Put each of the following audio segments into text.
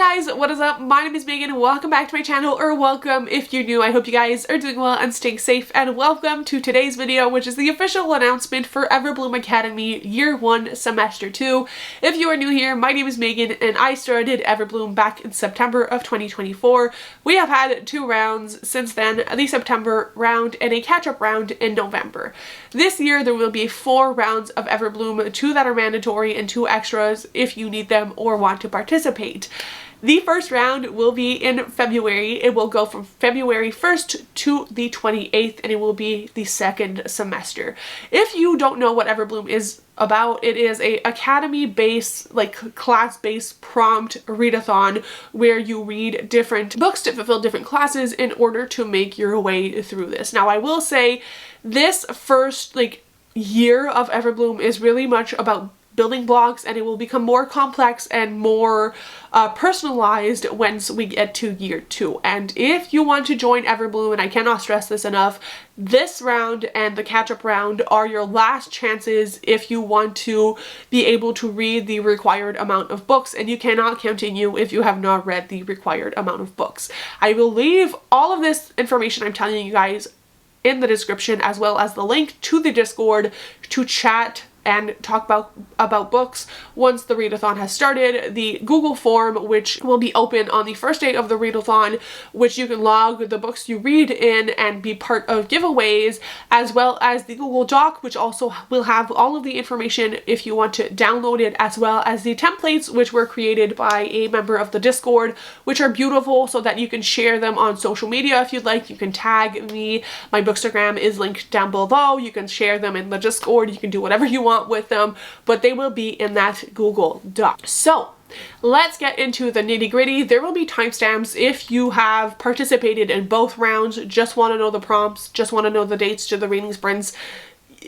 Hey guys, what is up? My name is Megan. Welcome back to my channel, or welcome if you're new. I hope you guys are doing well and staying safe, and welcome to today's video, which is the official announcement for EverBloom Academy Year 1 Semester 2. If you are new here, my name is Megan and I started EverBloom back in September of 2024. We have had 2 rounds since then, the September round and a catch-up round in November. This year there will be 4 rounds of EverBloom, 2 that are mandatory and 2 extras if you need them or want to participate. The first round will be in February. It will go from February 1st to the 28th, and it will be the second semester. If you don't know what EverBloom is about, it is a academy-based, like class-based prompt readathon where you read different books to fulfill different classes in order to make your way through this. Now, I will say this first year of EverBloom is really much about building blocks, and it will become more complex and more personalized once we get to year 2. And if you want to join EverBloom, and I cannot stress this enough, this round and the catch-up round are your last chances if you want to be able to read the required amount of books, and you cannot continue if you have not read the required amount of books. I will leave all of this information I'm telling you guys in the description, as well as the link to the Discord to chat and talk about books once the readathon has started. The Google form, which will be open on the first day of the readathon, which you can log the books you read in and be part of giveaways, as well as the Google Doc, which also will have all of the information if you want to download it, as well as the templates, which were created by a member of the Discord, which are beautiful so that you can share them on social media if you'd like. You can tag me. My Bookstagram is linked down below. You can share them in the Discord. You can do whatever you want with them, but they will be in that Google Doc. So let's get into the nitty-gritty. There will be timestamps if you have participated in both rounds, just want to know the prompts, just want to know the dates to the reading sprints.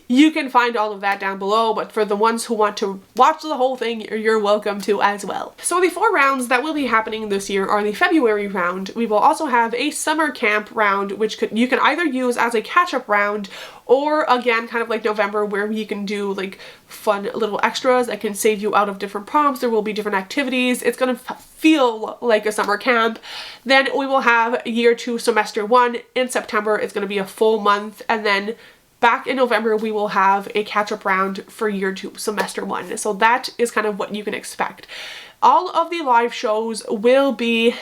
You can find all of that down below, but for the ones who want to watch the whole thing, you're welcome to as well. So the 4 rounds that will be happening this year are the February round. We will also have a summer camp round, which you can either use as a catch-up round, or again, kind of like November, where you can do like fun little extras that can save you out of different prompts. There will be different activities. It's gonna feel like a summer camp. Then we will have year 2 semester 1 in September. It's gonna be a full month, and then back in November, we will have a catch-up round for year 2 semester 1. So that is kind of what you can expect. All of the live shows will be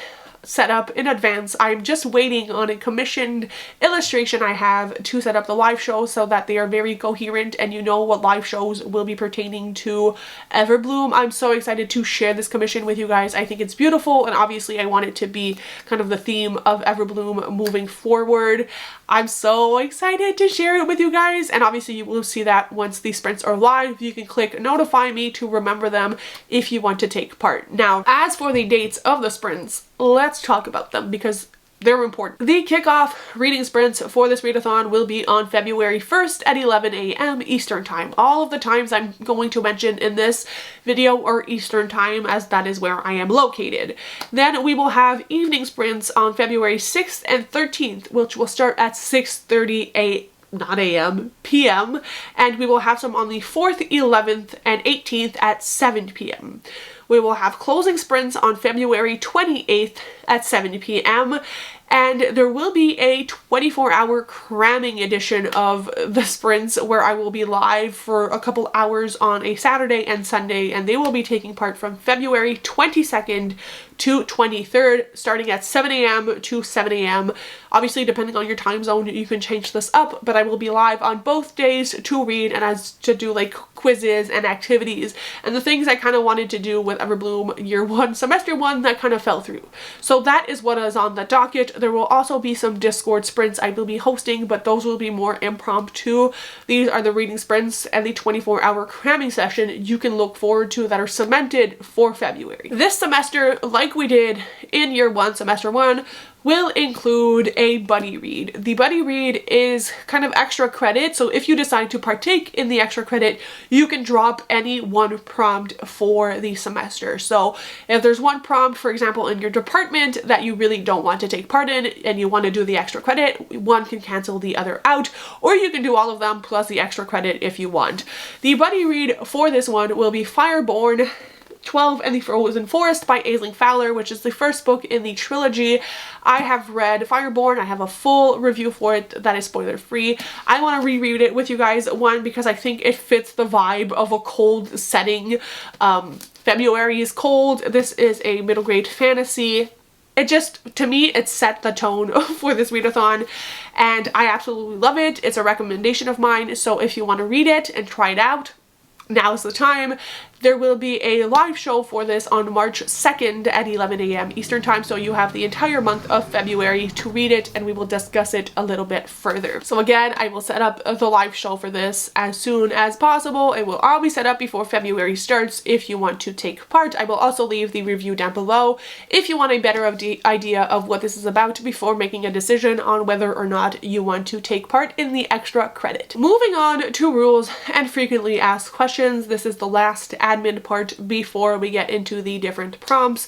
set up in advance. I'm just waiting on a commissioned illustration I have to set up the live show so that they are very coherent and you know what live shows will be pertaining to EverBloom. I'm so excited to share this commission with you guys. I think it's beautiful, and obviously I want it to be kind of the theme of EverBloom moving forward. I'm so excited to share it with you guys, and obviously you will see that once the sprints are live. You can click notify me to remember them if you want to take part. Now, as for the dates of the sprints, let's talk about them because they're important. The kickoff reading sprints for this readathon will be on February 1st at 11 a.m. Eastern Time. All of the times I'm going to mention in this video are Eastern Time, as that is where I am located. Then we will have evening sprints on February 6th and 13th, which will start at 6:30 p.m. and we will have some on the 4th, 11th, and 18th at 7 p.m. We will have closing sprints on February 28th at 7 p.m. and there will be a 24-hour cramming edition of the sprints where I will be live for a couple hours on a Saturday and Sunday, and they will be taking part from February 22nd to 23rd, starting at 7 a.m. to 7 a.m. Obviously, depending on your time zone, you can change this up, but I will be live on both days to read and as to do like quizzes and activities and the things I kind of wanted to do with EverBloom Year 1 Semester 1 that kind of fell through. So that is what is on the docket. There will also be some Discord sprints I will be hosting, but those will be more impromptu. These are the reading sprints and the 24-hour cramming session you can look forward to that are cemented for February. This semester, like we did in Year 1 Semester 1, will include a buddy read. The buddy read is kind of extra credit, so if you decide to partake in the extra credit, you can drop any one prompt for the semester. So if there's one prompt, for example, in your department that you really don't want to take part in and you want to do the extra credit, one can cancel the other out, or you can do all of them plus the extra credit if you want. The buddy read for this one will be Fireborn, 12 and the Frozen Forest by Aisling Fowler, which is the first book in the trilogy. I have read Fireborn. I have a full review for it that is spoiler free. I want to reread it with you guys, one, because I think it fits the vibe of a cold setting. February is cold. This is a middle grade fantasy. It just, to me, it set the tone for this readathon, and I absolutely love it. It's a recommendation of mine, so if you want to read it and try it out, now's the time. There will be a live show for this on March 2nd at 11 a.m. Eastern Time, so you have the entire month of February to read it, and we will discuss it a little bit further. So again, I will set up the live show for this as soon as possible. It will all be set up before February starts if you want to take part. I will also leave the review down below if you want a better idea of what this is about before making a decision on whether or not you want to take part in the extra credit. Moving on to rules and frequently asked questions. This is the last admin part before we get into the different prompts.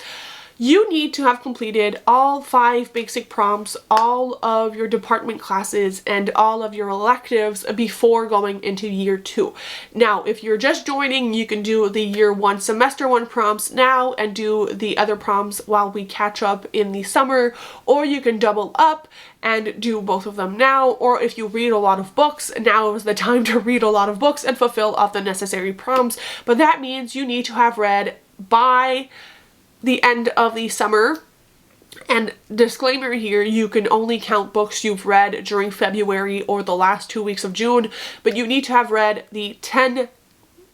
You need to have completed all 5 basic prompts, all of your department classes, and all of your electives before going into year 2. Now, if you're just joining, you can do the year 1 semester 1 prompts now and do the other prompts while we catch up in the summer, or you can double up and do both of them now, or if you read a lot of books, now is the time to read a lot of books and fulfill all the necessary prompts. But that means you need to have read by the end of the summer. And disclaimer here, you can only count books you've read during February or the last 2 weeks of June, but you need to have read the 10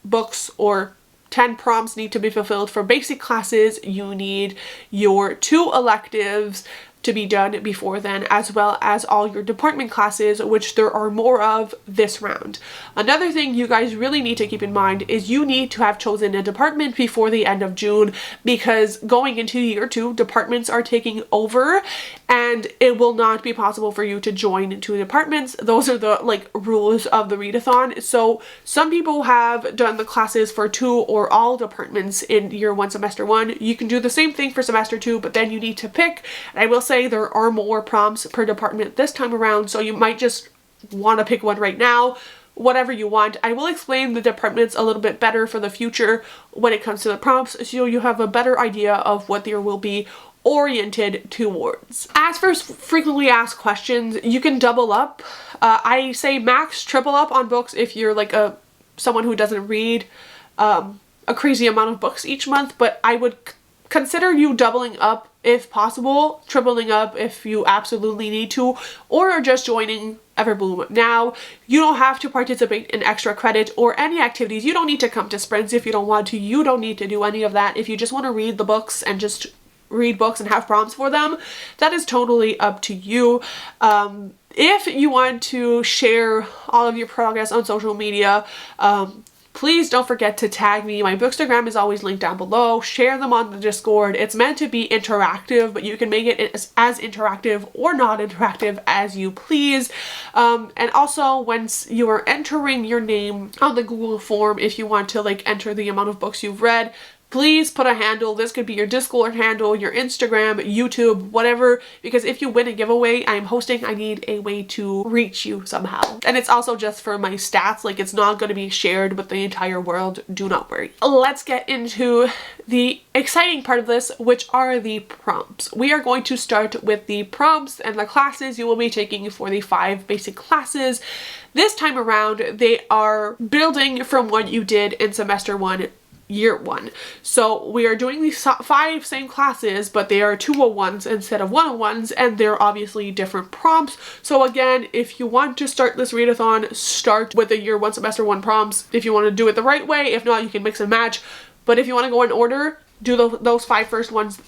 books or 10 prompts need to be fulfilled for basic classes. You need your 2 electives to be done before then, as well as all your department classes, which there are more of this round. Another thing you guys really need to keep in mind is you need to have chosen a department before the end of June, because going into year 2, departments are taking over and it will not be possible for you to join 2 departments. Those are the rules of the readathon. So some people have done the classes for 2 or all departments in year 1 semester 1. You can do the same thing for semester 2, but then you need to pick. And I will say there are more prompts per department this time around, so you might just want to pick one right now. Whatever you want. I will explain the departments a little bit better for the future when it comes to the prompts, so you have a better idea of what there will be oriented towards. As for frequently asked questions, you can double up. I say max triple up on books if you're someone who doesn't read a crazy amount of books each month, but I would consider you doubling up if possible, tripling up if you absolutely need to, or just joining Everbloom now. You don't have to participate in extra credit or any activities. You don't need to come to sprints if you don't want to. You don't need to do any of that. If you just want to read the books and just read books and have prompts for them, that is totally up to you. If you want to share all of your progress on social media, please don't forget to tag me. My Bookstagram is always linked down below. Share them on the Discord. It's meant to be interactive, but you can make it as interactive or not interactive as you please. And also, once you are entering your name on the Google form, if you want to enter the amount of books you've read, please put a handle. This could be your Discord handle, your Instagram, YouTube, whatever, because if you win a giveaway I'm hosting, I need a way to reach you somehow. And it's also just for my stats, it's not going to be shared with the entire world, do not worry. Let's get into the exciting part of this, which are the prompts. We are going to start with the prompts and the classes you will be taking for the 5 basic classes. This time around, they are building from what you did in semester 1, year 1. So we are doing these 5 same classes, but they are 201s instead of 101s, and they're obviously different prompts. So again, if you want to start this readathon, start with the year 1 semester 1 prompts. If you want to do it the right way, if not, you can mix and match. But if you want to go in order, do those 5 first ones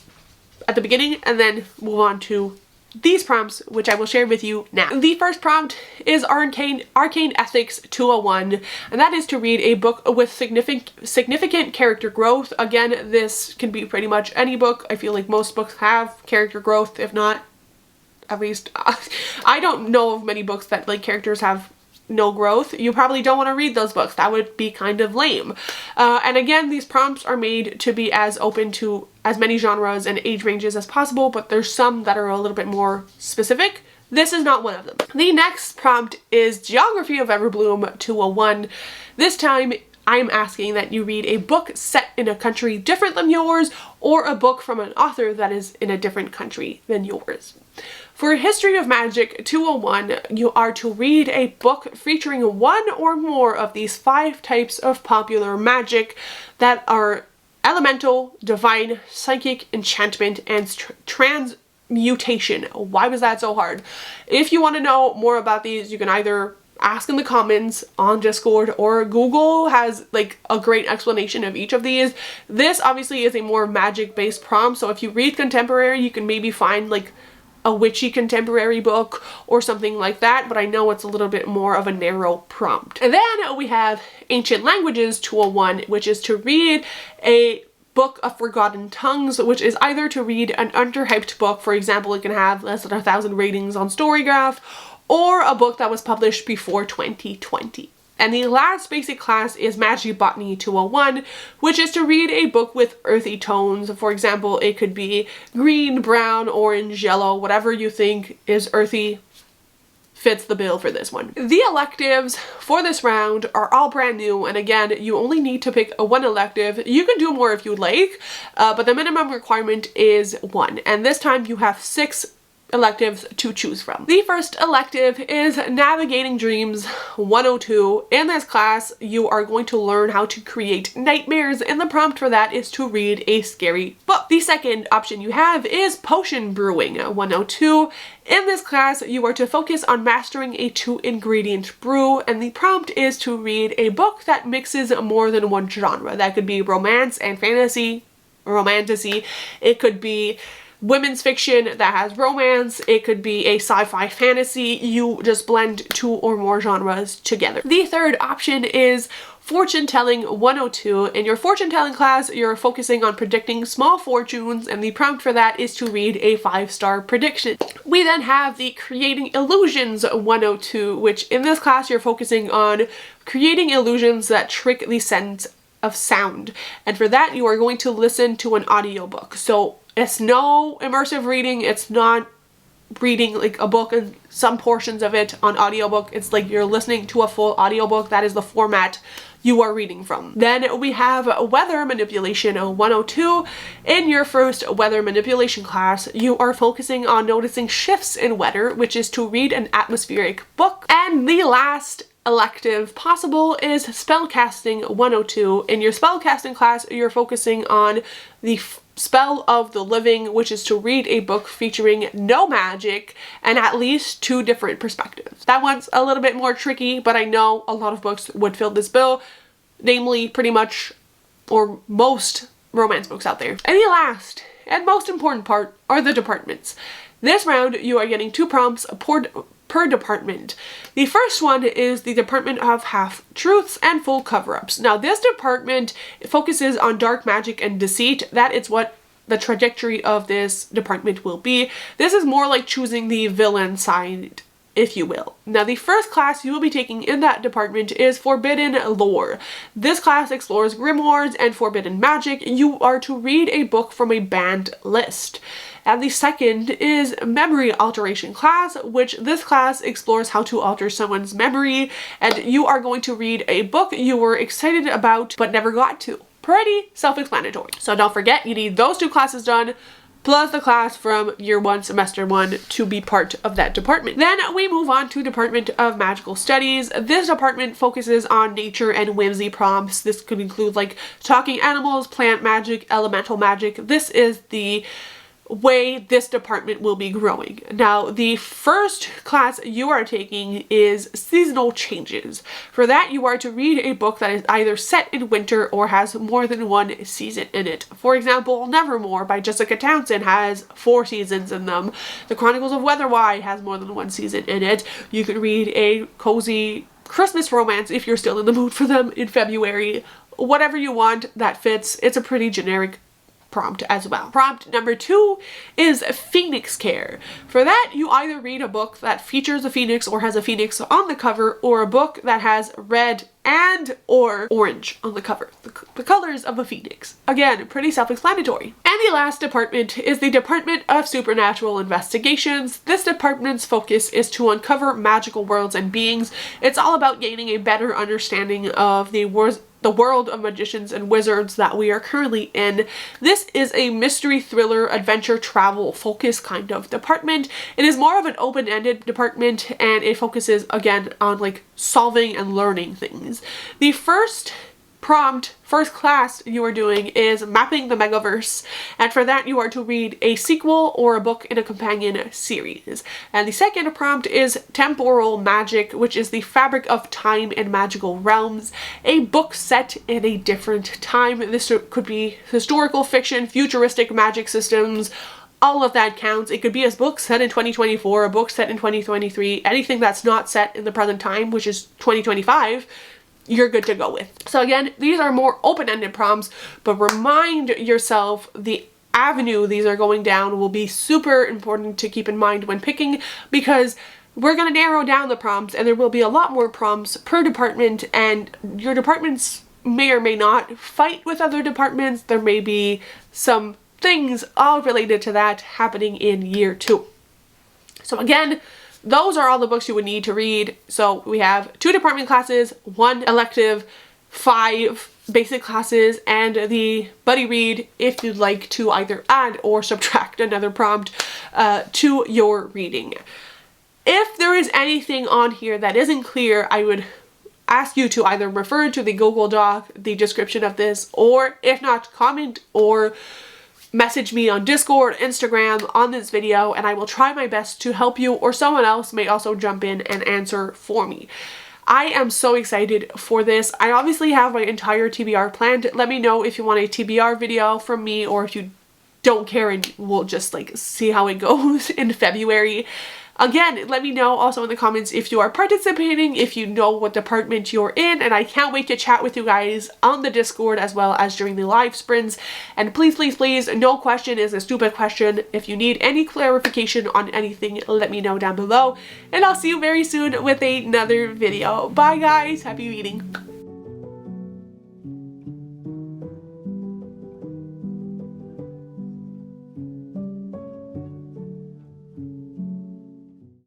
at the beginning and then move on to these prompts, which I will share with you now. The first prompt is Arcane Ethics 201, and that is to read a book with significant character growth. Again, this can be pretty much any book. I feel like most books have character growth, if not, at least, I don't know of many books that characters have no growth. You probably don't want to read those books. That would be kind of lame. And again, these prompts are made to be as open to as many genres and age ranges as possible, but there's some that are a little bit more specific. This is not one of them. The next prompt is Geography of Everbloom 201. This time I'm asking that you read a book set in a country different than yours, or a book from an author that is in a different country than yours. For History of Magic 201, you are to read a book featuring one or more of these 5 types of popular magic that are elemental, divine, psychic, enchantment, and transmutation. Why was that so hard? If you want to know more about these, you can either ask in the comments on Discord, or Google has like a great explanation of each of these. This obviously is a more magic based prompt, so if you read contemporary, you can maybe find like a witchy contemporary book or something like that, but I know it's a little bit more of a narrow prompt. And then we have Ancient Languages 201, which is to read a book of forgotten tongues, which is either to read an underhyped book, for example, it can have less than 1,000 ratings on Storygraph, or a book that was published before 2020. And the last basic class is Magic Botany 201, which is to read a book with earthy tones. For example, it could be green, brown, orange, yellow, whatever you think is earthy fits the bill for this one. The electives for this round are all brand new, and again, you only need to pick one elective. You can do more if you'd like, but the minimum requirement is 1, and this time you have 6 electives to choose from. The first elective is Navigating Dreams 102. In this class, you are going to learn how to create nightmares, and the prompt for that is to read a scary book. The second option you have is Potion Brewing 102. In this class, you are to focus on mastering a 2-ingredient brew, and the prompt is to read a book that mixes more than one genre. That could be romance and fantasy, romantasy. It could be women's fiction that has romance. It could be a sci-fi fantasy. You just blend 2 or more genres together. The third option is Fortune Telling 102. In your fortune telling class, you're focusing on predicting small fortunes, and the prompt for that is to read a 5-star prediction. We then have the Creating Illusions 102, which in this class you're focusing on creating illusions that trick the sense of sound. And for that, you are going to listen to an audiobook. So it's no immersive reading, it's not reading like a book and some portions of it on audiobook. It's like you're listening to a full audiobook. That is the format you are reading from. Then we have Weather Manipulation 102. In your first weather manipulation class, you are focusing on noticing shifts in weather, which is to read an atmospheric book. And the last elective possible is Spellcasting 102. In your spellcasting class, you're focusing on the Spell of the Living, which is to read a book featuring no magic and at least 2 different perspectives. That one's a little bit more tricky, but I know a lot of books would fill this bill, namely pretty much or most romance books out there. And the last and most important part are the departments. This round, you are getting 2 prompts per department. The first one is the Department of Half-Truths and Full Cover-Ups. Now this department focuses on dark magic and deceit. That is what the trajectory of this department will be. This is more like choosing the villain side, if you will. Now the first class you will be taking in that department is Forbidden Lore. This class explores grimoires and forbidden magic. You are to read a book from a banned list. And the second is Memory Alteration class, which this class explores how to alter someone's memory, and you are going to read a book you were excited about but never got to. Pretty self-explanatory. So don't forget, you need those 2 classes done, plus the class from year 1, semester 1 to be part of that department. Then we move on to Department of Magical Studies. This department focuses on nature and whimsy prompts. This could include like talking animals, plant magic, elemental magic. This is the way this department will be growing. Now, the first class you are taking is Seasonal Changes. For that, you are to read a book that is either set in winter or has more than 1 season in it. For example, Nevermore by Jessica Townsend has 4 seasons in them. The Chronicles of Weatherwide has more than 1 season in it. You can read a cozy Christmas romance if you're still in the mood for them in February. Whatever you want that fits. It's a pretty generic prompt as well. Prompt number 2 is Phoenix Care. For that, you either read a book that features a phoenix or has a phoenix on the cover, or a book that has red and or orange on the cover, the colors of a phoenix. Again, pretty self-explanatory. And the last department is the Department of Supernatural Investigations. This department's focus is to uncover magical worlds and beings. It's all about gaining a better understanding of the the world of magicians and wizards that we are currently in. This is a mystery thriller adventure travel focus kind of department. It is more of an open-ended department, and it focuses again on like solving and learning things. The first class you are doing is Mapping the Megaverse, and for that you are to read a sequel or a book in a companion series. And the second prompt is Temporal Magic, which is the fabric of time and magical realms, a book set in a different time. This could be historical fiction, futuristic magic systems, all of that counts. It could be a book set in 2024, a book set in 2023, anything that's not set in the present time, which is 2025. You're good to go with. So again, these are more open-ended prompts, but remind yourself the avenue these are going down will be super important to keep in mind when picking, because we're going to narrow down the prompts and there will be a lot more prompts per department, and your departments may or may not fight with other departments. There may be some things all related to that happening in year 2. So again, those are all the books you would need to read. So we have 2 department classes, 1 elective, 5 basic classes, and the buddy read if you'd like to either add or subtract another prompt to your reading. If there is anything on here that isn't clear, I would ask you to either refer to the Google Doc, the description of this, or if not, comment or message me on Discord, Instagram on this video, and I will try my best to help you, or someone else may also jump in and answer for me. I am so excited for this. I obviously have my entire TBR planned. Let me know if you want a TBR video from me, or if you don't care and we'll just like see how it goes in February. Again, let me know also in the comments if you are participating, if you know what department you're in, and I can't wait to chat with you guys on the Discord as well as during the live sprints. And please, please, please, no question is a stupid question. If you need any clarification on anything, let me know down below, and I'll see you very soon with another video. Bye guys, happy reading.